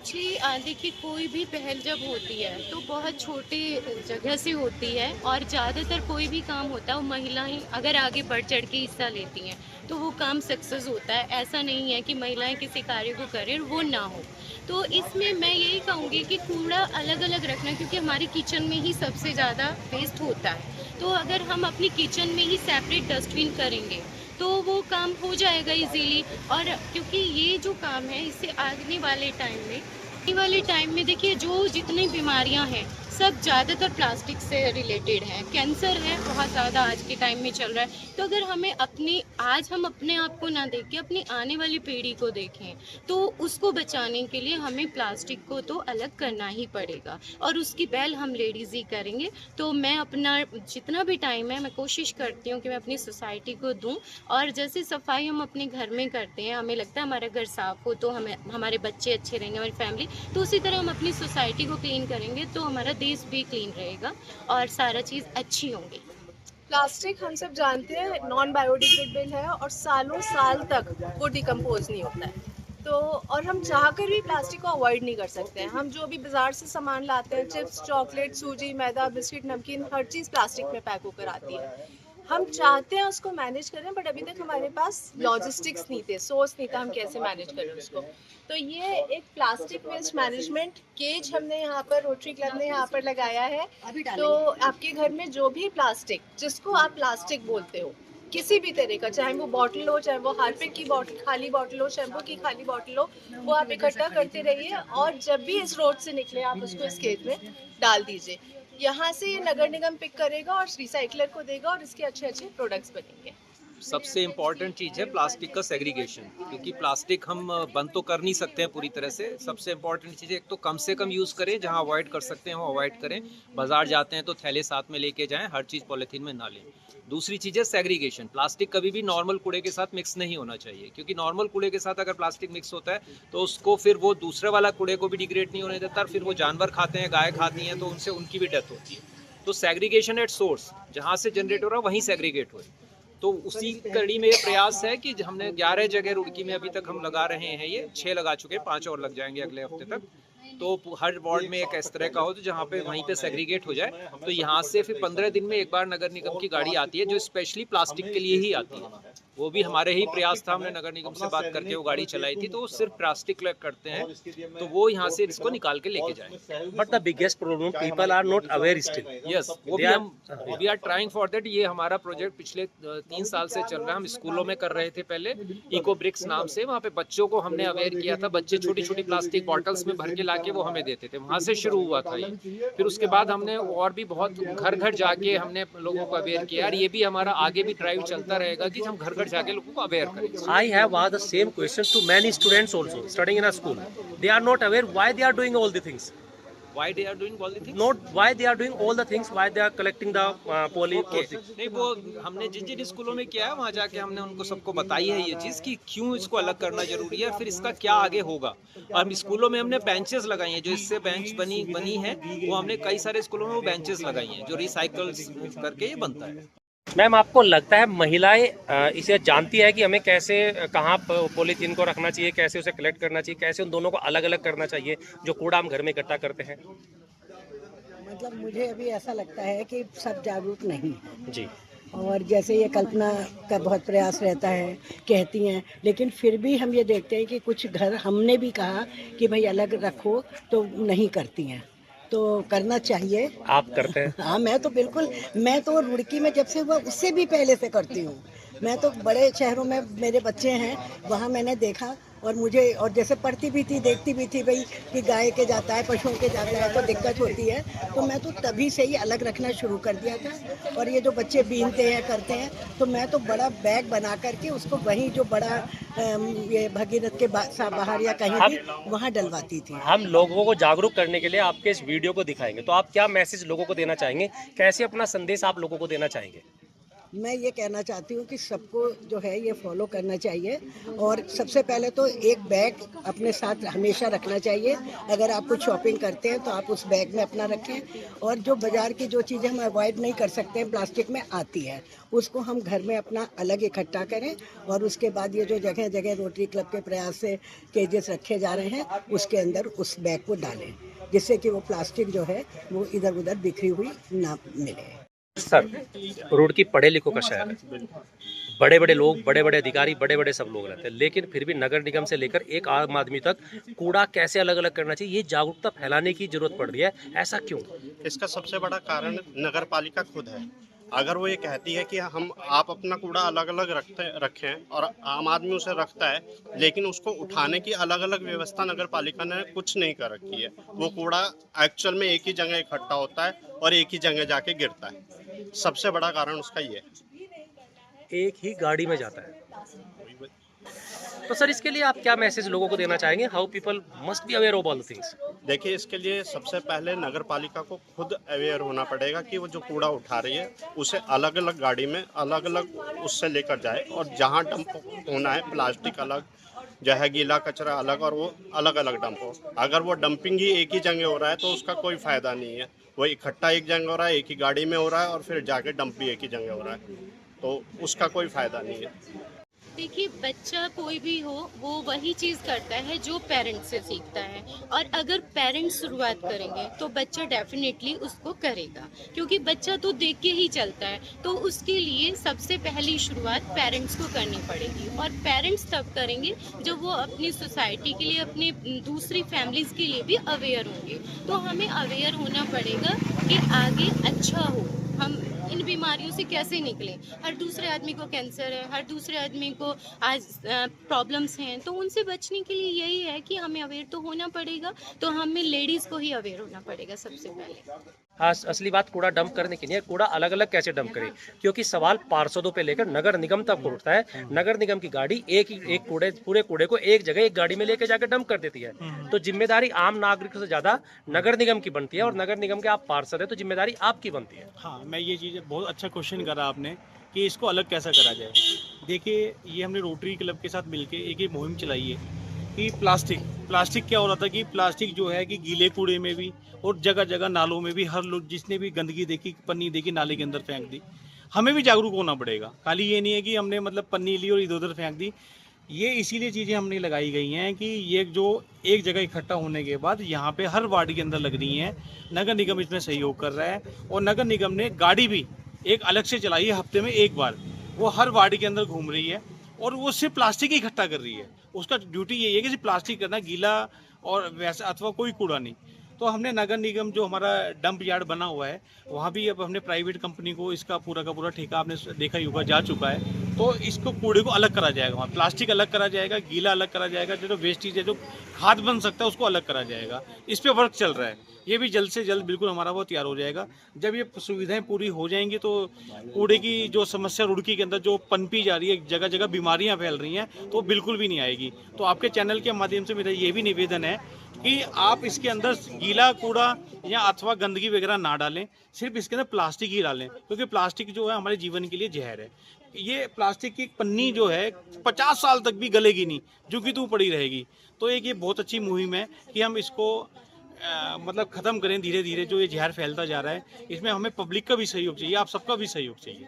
Actually देखिए, कोई भी पहल जब होती है तो बहुत छोटे जगह से होती है, और ज़्यादातर कोई भी काम होता है वो महिलाएं अगर आगे बढ़ चढ़ के हिस्सा लेती हैं तो वो काम सक्सेस होता है। ऐसा नहीं है कि महिलाएं किसी कार्य को करें और वो ना हो। तो इसमें मैं यही कहूँगी कि कूड़ा अलग अलग रखना, क्योंकि हमारी किचन में ही सबसे ज़्यादा वेस्ट होता है। तो अगर हम अपनी किचन में ही सेपरेट डस्टबिन करेंगे तो वो काम हो जाएगा इजीली। और क्योंकि ये जो काम है इससे आने वाले टाइम में देखिए, जो जितनी बीमारियां हैं सब ज़्यादातर प्लास्टिक से रिलेटेड हैं। कैंसर है बहुत ज़्यादा आज के टाइम में चल रहा है। तो अगर हमें हम अपने आप को ना देख के अपनी आने वाली पीढ़ी को देखें, तो उसको बचाने के लिए हमें प्लास्टिक को तो अलग करना ही पड़ेगा, और उसकी पहल हम लेडीज़ ही करेंगे। तो मैं अपना जितना भी टाइम है मैं कोशिश करती हूँ कि मैं अपनी सोसाइटी को दूँ। और जैसे सफाई हम अपने घर में करते हैं, हमें लगता है हमारा घर साफ हो तो हमें हमारे बच्चे अच्छे रहेंगे, हमारी फैमिली, तो उसी तरह हम अपनी सोसाइटी को क्लीन करेंगे तो हमारा देश भी क्लीन रहेगा और सारा चीज़ अच्छी होंगी। प्लास्टिक हम सब जानते हैं नॉन बायोडिग्रेडेबल है और सालों साल तक वो डिकम्पोज नहीं होता है। तो और हम चाहकर भी प्लास्टिक को अवॉइड नहीं कर सकते हैं। हम जो भी बाजार से सामान लाते हैं, चिप्स, चॉकलेट, सूजी, मैदा, बिस्किट, नमकीन, हर चीज़ प्लास्टिक में पैक होकर आती है। हम चाहते हैं उसको मैनेज करें, बट अभी तक हमारे पास लॉजिस्टिक्स नहीं थे, सोर्स नहीं था हम कैसे मैनेज करें उसको। तो ये एक प्लास्टिक वेस्ट मैनेजमेंट केज हमने यहाँ पर रोटरी क्लब ने यहाँ पर लगाया है। तो आपके घर में जो भी प्लास्टिक, जिसको आप प्लास्टिक बोलते हो, किसी भी तरह का, चाहे वो बॉटल हो, चाहे वो हार्पिक की बॉटल खाली बॉटल हो, शैम्पू की खाली बॉटल हो, वो आप इकट्ठा करते रहिए और जब भी इस रोड से निकले आप उसको इस खेत में डाल दीजिए। यहाँ से ये नगर निगम पिक करेगा और रिसाइकलर को देगा और इसके अच्छे अच्छे प्रोडक्ट्स बनेंगे। सबसे इम्पॉर्टेंट चीज़ है प्लास्टिक का सेग्रीगेशन, क्योंकि प्लास्टिक हम बंद तो कर नहीं सकते हैं पूरी तरह से। सबसे इम्पॉर्टेंट चीज़ है, एक तो कम से कम यूज़ करें, जहां अवॉइड कर सकते हैं वो अवॉइड करें। बाजार जाते हैं तो थैले साथ में लेके जाएं, हर चीज़ पॉलीथीन में ना लें। दूसरी चीज़ है सेग्रीगेशन। प्लास्टिक कभी भी नॉर्मल कूड़े के साथ मिक्स नहीं होना चाहिए, क्योंकि नॉर्मल कूड़े के साथ अगर प्लास्टिक मिक्स होता है तो उसको फिर वो दूसरे वाला कूड़े को भी डिग्रेड नहीं होने देता, फिर वो जानवर खाते हैं, गाय खाती हैं, तो उनसे उनकी भी डेथ होती है। तो सेग्रीगेशन एट सोर्स, जहाँ से जनरेट हो रहा है वहीं सेग्रीगेट हो। तो उसी कड़ी में ये प्रयास है कि हमने 11 जगह रुड़की में अभी तक हम लगा रहे हैं, ये 6 लगा चुके हैं, 5 और लग जाएंगे अगले हफ्ते तक। तो हर वार्ड में एक इस तरह का हो तो जहाँ पे वहीं पे सेग्रीगेट हो जाए। तो यहाँ से फिर 15 दिन में एक बार नगर निगम की गाड़ी आती है जो स्पेशली प्लास्टिक के लिए ही आती है। वो भी हमारे ही प्रयास था, हमने नगर निगम से बात करके वो गाड़ी चलाई थी। तो वो सिर्फ प्लास्टिक कलेक्ट करते हैं, तो वो यहाँ से इसको निकाल के लेके जाएंगे। But the biggest problem, people are not aware still. Yes, वो भी आर ट्राइंग फॉर दैट। ये हमारा प्रोजेक्ट पिछले 3 साल से चल रहा है। हम स्कूलों में कर रहे थे पहले, इको ब्रिक्स नाम से। वहाँ पे बच्चों को हमने अवेयर किया था। बच्चे छोटी छोटी प्लास्टिक बॉटल्स में भर के लाके वो हमें देते थे। वहाँ से शुरू हुआ था ये। फिर उसके बाद हमने और भी बहुत घर घर जाके हमने लोगों को अवेयर किया। और ये भी हमारा आगे भी ड्राइव चलता रहेगा कि हम घर घर जाके लोगों को अवेयर करें। I have asked the same question to many students also studying in a school. They are not aware why they are doing all the things. Why they are doing all the things? Not why they are doing all the things. Why they are collecting the poly. नहीं, वो हमने जिन जिन स्कूलों में किया है वहाँ जाके हमने उनको सबको बताई है ये चीज़ कि क्यों इसको अलग करना जरूरी है, फिर इसका क्या आगे होगा। और हम स्कूलों में हमने बेंचेस लगाई हैं, जो इससे बेंच बनी है, वो हमने कई सारे स्कूलों में वो बेंचेस लगाई हैं जो रिसाइकल करके ये बनता है। मैम, आपको लगता है महिलाएं इसे जानती है कि हमें कैसे कहाँ पॉलीथीन को रखना चाहिए, कैसे उसे कलेक्ट करना चाहिए, कैसे उन दोनों को अलग अलग करना चाहिए जो कूड़ा हम घर में इकट्ठा करते हैं? मतलब मुझे अभी ऐसा लगता है कि सब जागरूक नहीं है जी। और जैसे ये कल्पना का बहुत प्रयास रहता है, कहती हैं, लेकिन फिर भी हम ये देखते हैं कि कुछ घर हमने भी कहा कि भाई अलग रखो तो नहीं करती हैं। तो करना चाहिए। आप करते हैं? हाँ, मैं तो बिल्कुल, मैं तो रुड़की में जब से हुआ उससे भी पहले से करती हूँ। मैं तो बड़े शहरों में मेरे बच्चे हैं, वहाँ मैंने देखा और मुझे, और जैसे पढ़ती भी थी, देखती भी थी भाई कि गाय के जाता है, पशुओं के जाता है तो दिक्कत होती है। तो मैं तो तभी से ही अलग रखना शुरू कर दिया था। और ये जो बच्चे बीनते हैं, करते हैं, तो मैं तो बड़ा बैग बना करके उसको वहीं जो बड़ा ये भगीरथ के बाहर या कहीं भी वहाँ डलवाती थी। हम लोगों को जागरूक करने के लिए आपके इस वीडियो को दिखाएंगे, तो आप क्या मैसेज लोगों को देना चाहेंगे, कैसे अपना संदेश आप लोगों को देना चाहेंगे? मैं ये कहना चाहती हूँ कि सबको जो है ये फॉलो करना चाहिए। और सबसे पहले तो एक बैग अपने साथ हमेशा रखना चाहिए। अगर आप कुछ शॉपिंग करते हैं तो आप उस बैग में अपना रखें। और जो बाज़ार की जो चीज़ें हम अवॉइड नहीं कर सकते हैं, प्लास्टिक में आती है, उसको हम घर में अपना अलग इकट्ठा करें। और उसके बाद ये जो जगह जगह रोटरी क्लब के प्रयास से केजेस रखे जा रहे हैं, उसके अंदर उस बैग को डालें, जिससे कि वो प्लास्टिक जो है वो इधर उधर बिखरी हुई ना मिले। सर, रुड़की पढ़े लिखों का शहर है, बड़े बड़े लोग, बड़े बड़े अधिकारी, बड़े बड़े सब लोग रहते हैं, लेकिन फिर भी नगर निगम से लेकर एक आम आदमी तक कूड़ा कैसे अलग अलग करना चाहिए, ये जागरूकता फैलाने की जरूरत पड़ रही है। ऐसा क्यों? इसका सबसे बड़ा कारण नगर पालिका खुद है। अगर वो ये कहती है कि आप अपना कूड़ा अलग अलग रखें और आम आदमी उसे रखता है, लेकिन उसको उठाने की अलग अलग व्यवस्था नगर पालिका ने कुछ नहीं कर रखी है। वो कूड़ा एक्चुअल में एक ही जगह इकट्ठा होता है और एक ही जगह जाके गिरता है। सबसे बड़ा कारण उसका ये है। एक ही गाड़ी में जाता है। तो सर, इसके लिए आप क्या मैसेज लोगों को देना चाहेंगे? How people must be aware of all the things. देखिए, इसके लिए सबसे पहले नगर पालिका को खुद अवेयर होना पड़ेगा कि वो जो कूड़ा उठा रही है उसे अलग अलग गाड़ी में अलग अलग उससे लेकर जाए, और जहाँ डंप होना है प्लास्टिक अलग, जो है गीला कचरा अलग, और वो अलग अलग डंप हो। अगर वो डंपिंग ही एक ही जगह हो रहा है तो उसका कोई फ़ायदा नहीं है। वो इकट्ठा एक जगह हो रहा है, एक ही गाड़ी में हो रहा है, और फिर जाके डंप भी एक ही जगह हो रहा है, तो उसका कोई फ़ायदा नहीं है। देखिए, बच्चा कोई भी हो वो वही चीज़ करता है जो पेरेंट्स से सीखता है, और अगर पेरेंट्स शुरुआत करेंगे तो बच्चा डेफिनेटली उसको करेगा, क्योंकि बच्चा तो देख के ही चलता है। तो उसके लिए सबसे पहली शुरुआत पेरेंट्स को करनी पड़ेगी, और पेरेंट्स तब करेंगे जब वो अपनी सोसाइटी के लिए, अपने दूसरी फैमिलीज़ के लिए भी अवेयर होंगे। तो हमें अवेयर होना पड़ेगा कि आगे अच्छा हो, हम इन बीमारियों से कैसे निकलें। हर दूसरे आदमी को कैंसर है, हर दूसरे आदमी को आज प्रॉब्लम्स हैं, तो उनसे बचने के लिए यही है कि हमें अवेयर तो होना पड़ेगा। तो हमें लेडीज़ को ही अवेयर होना पड़ेगा सबसे पहले। हाँ, असली बात कूड़ा डंप करने की नहीं है, कूड़ा अलग अलग कैसे डंप करें, क्योंकि सवाल पार्षदों पे लेकर नगर निगम तक उठता है। नगर निगम की गाड़ी एक पूरे कूड़े को एक जगह एक गाड़ी में लेके जाकर डंप कर देती है। तो जिम्मेदारी आम नागरिक से ज्यादा नगर निगम की बनती है, और नगर निगम के आप पार्षद है तो जिम्मेदारी आपकी बनती है। हाँ, मैं ये चीज़ बहुत अच्छा क्वेश्चन करा आपने कि इसको अलग कैसा करा जाए। देखिए, ये हमने रोटरी क्लब के साथ मिलके एक मुहिम चलाई है कि प्लास्टिक क्या हो रहा था कि प्लास्टिक जो है कि गीले कूड़े में भी और जगह जगह नालों में भी, हर लोग जिसने भी गंदगी देखी, पन्नी देखी, नाले के अंदर फेंक दी। हमें भी जागरूक होना पड़ेगा। खाली ये नहीं है कि हमने मतलब पन्नी ली और इधर उधर फेंक दी। ये इसीलिए चीज़ें हमने लगाई गई हैं कि ये जो एक जगह इकट्ठा होने के बाद यहाँ पे हर वार्ड के अंदर लग रही हैं। नगर निगम इसमें सहयोग कर रहा है, और नगर निगम ने गाड़ी भी एक अलग से चलाई है, हफ्ते में एक बार वो हर वार्ड के अंदर घूम रही है, और वो सिर्फ प्लास्टिक ही इकट्ठा कर रही है। उसका ड्यूटी यही है कि सिर्फ प्लास्टिक करना, गीला और वैसा अथवा कोई कूड़ा नहीं। तो हमने नगर निगम जो हमारा डंप यार्ड बना हुआ है, वहाँ भी अब हमने प्राइवेट कंपनी को इसका पूरा का पूरा ठेका, आपने देखा ही होगा, जा चुका है। तो इसको कूड़े को अलग करा जाएगा, वहाँ प्लास्टिक अलग करा जाएगा, गीला अलग करा जाएगा, जो वेस्टेज है, जो खाद बन सकता है उसको अलग करा जाएगा। इस पर वर्क चल रहा है। ये भी जल्द से जल्द बिल्कुल हमारा वो तैयार हो जाएगा। जब ये सुविधाएं पूरी हो जाएंगी तो कूड़े की जो समस्या रुड़की के अंदर जो पनपी जा रही है, जगह जगह बीमारियां फैल रही हैं, तो बिल्कुल भी नहीं आएगी। तो आपके चैनल के माध्यम से मेरा ये भी निवेदन है कि आप इसके अंदर गीला कूड़ा या अथवा गंदगी वगैरह ना डालें, सिर्फ इसके अंदर प्लास्टिक ही डालें, क्योंकि प्लास्टिक जो है हमारे जीवन के लिए जहर है। ये प्लास्टिक की पन्नी जो है 50 साल तक भी गलेगी नहीं, जो कि तू पड़ी रहेगी। तो एक ये बहुत अच्छी मुहिम है कि हम इसको मतलब ख़त्म करें धीरे धीरे, जो ये जहर फैलता जा रहा है। इसमें हमें पब्लिक का भी सहयोग चाहिए, आप सबका भी सहयोग चाहिए।